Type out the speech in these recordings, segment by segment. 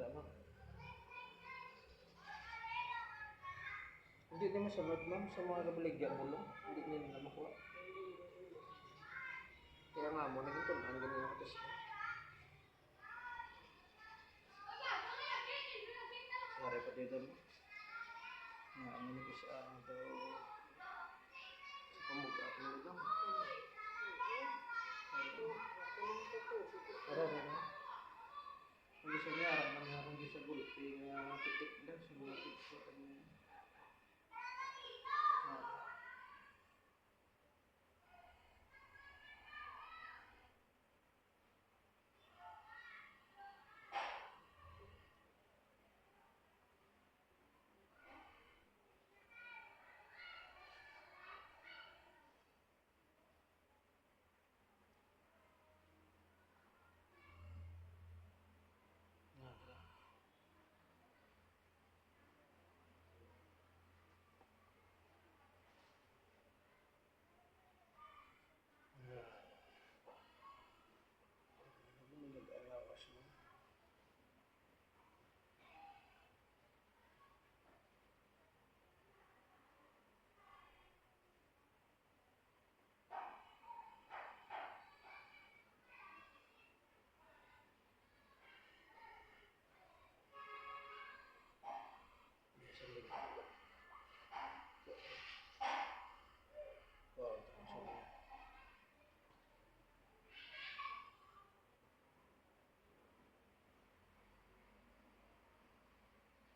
ano. Hindi naman masunod ma'am sa mga kabaligyan mo lang. Hindi nila makuha. Kaya nga mo, naging tunan, ganyan ako test. Sorry pa dito. Nga, ano ko sa daw. Sa pamuga at mga daw. Para. Kung gusto niya, araman nga kung gusto sa gulpi, nga titik daw, sa mga titik.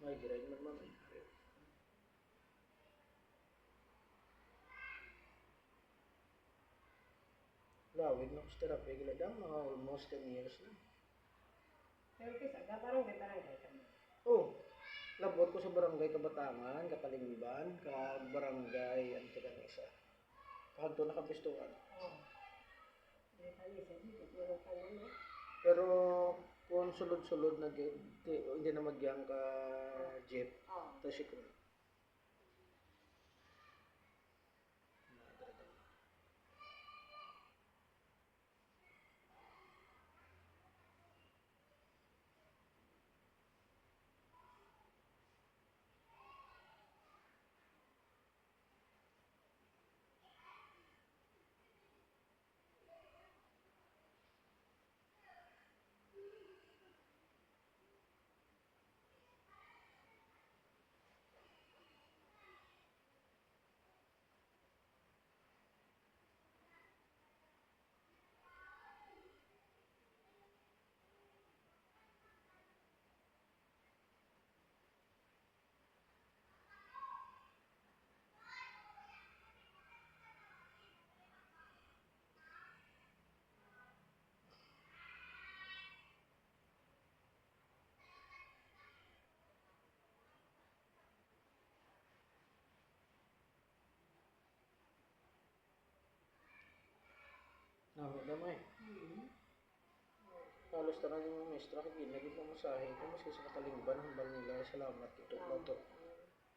Migraine naman eh. Lawid na ko sa therapy, gila dam, mga almost 10 years na. Pero kisa, barangay kami. Oh, labot ko sa barangay Kabatangan, Katalingban, barangay, ano ito na isa. Kahit doon nakapistuhan. Oo. Pero kung sulod-sulod na hindi na magyang ka jeep, tricycle. Damay. Halos na yung mestra kay ginagin mo masahe ko mas sa Katalingban hambal nila salamat ito bato.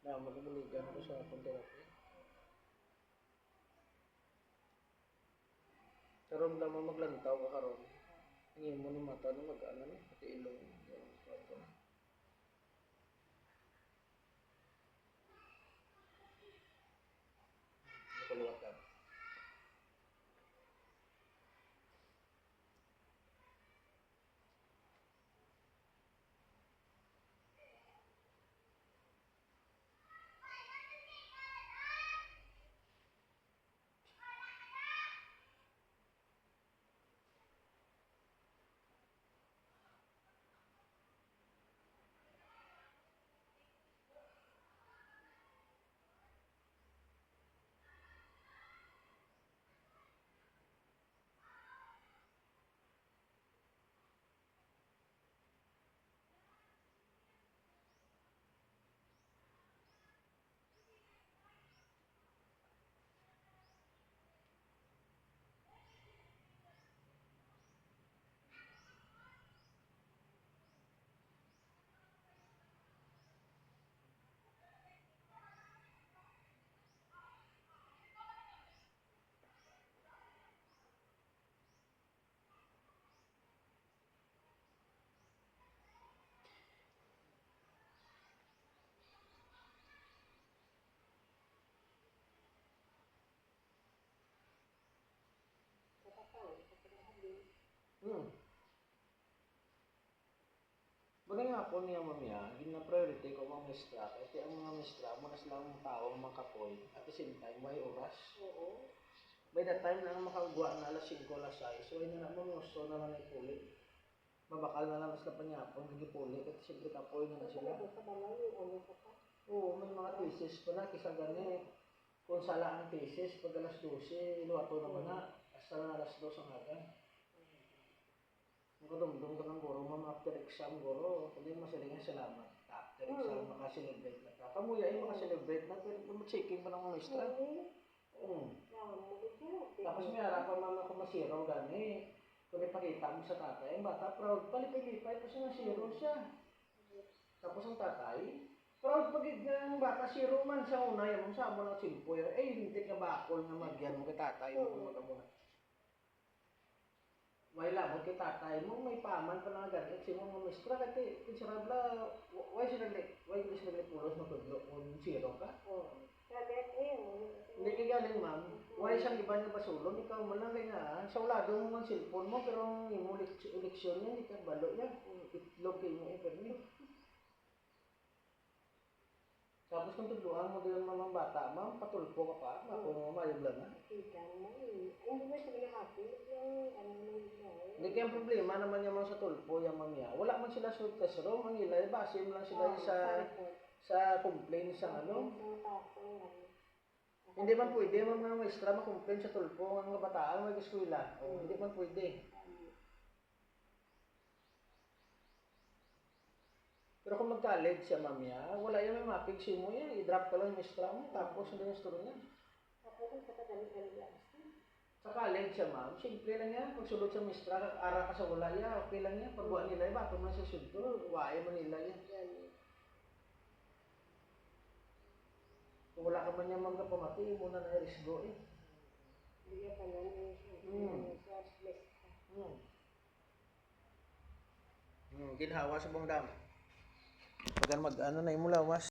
Na magamuligan ko sa therapy. Karon lang mo maglantaw ka karon. Ngin mo ni mata no mag-ano ni pati ilong bato. Nakaliwat ka. hapon niya mamaya, yun na priority ko mga mistra. Kasi ang mga mistra, muna silang tao, mga kapoy. At the same time, may oras. Oo. By that time na makagawa na alas 5, alas 6. So, yun na naman, gusto na lang ipuli. Mabakal na lang sa panyapon, gagipuli. Kasi siyempre kapoy na na sila. Sa balay, yung ano pa pa. Oo, may mga thesis pa na, kisa gani. Kung sala ang thesis, pag alas 12, luwato naman na. Hasta na alas 2 ang aga. Ang kadumdum ka ng guro, ma'am, after exam guro, hindi masilingan salamat. After exam, makaselebrate na ka. Kamuya ay makaselebrate na, pero checking pa ng mga maestra. Tapos may harap pa ma'am ako masiraw gani. Kung ipakita mo sa tatay, ang bata proud, palipay-lipay, tapos nasiro siya. Tapos ang tatay, proud pag ang bata zero man sa una, yung sa mo ng simpoy, hindi ka bakol na magyan mo kay tatay mo kung magamuna. May labot kay tatay mo, may paman pa na ganit, si mga mistra, kasi kinsarabla, why sila pulos matudlo kung zero ka? Hindi ka galing ma'am, why siyang iba niya basulong, ikaw man lang kaya nga, sa ulado mo ang cellphone mo, pero ang imo eleksyon niya, hindi ka balo niya, itlog kayo niya, permit. Tapos kung tudluan mo din mga bata, ma'am, patulpo ka pa, ako mayog lang na. Hindi kaya problema naman yung mga sa tulpo, yung mamaya. Wala man sila sa test room, ang ilay, base mo lang sila sa complaint sa ano. Hindi man pwede, mga maestra makomplain sa tulpo, ang mga bataan, mga eskwela. Hindi man pwede. Pero kung mag-college siya mamaya, wala yung may mapping SIM mo yan, i-drop ka lang yung maestra mo, tapos hindi yung story niya. Sa college siya ma'am, simple lang yan. Pagsulot sa maestra, ara ka sa wala yan, okay lang yan. Pagbuhan nila, bato man sa sulto, wae man nila yan. Kung wala ka man yung mga pamati, muna na i-risgo eh. Ginhawa sa bang dami. Pag mag ano na imulawas.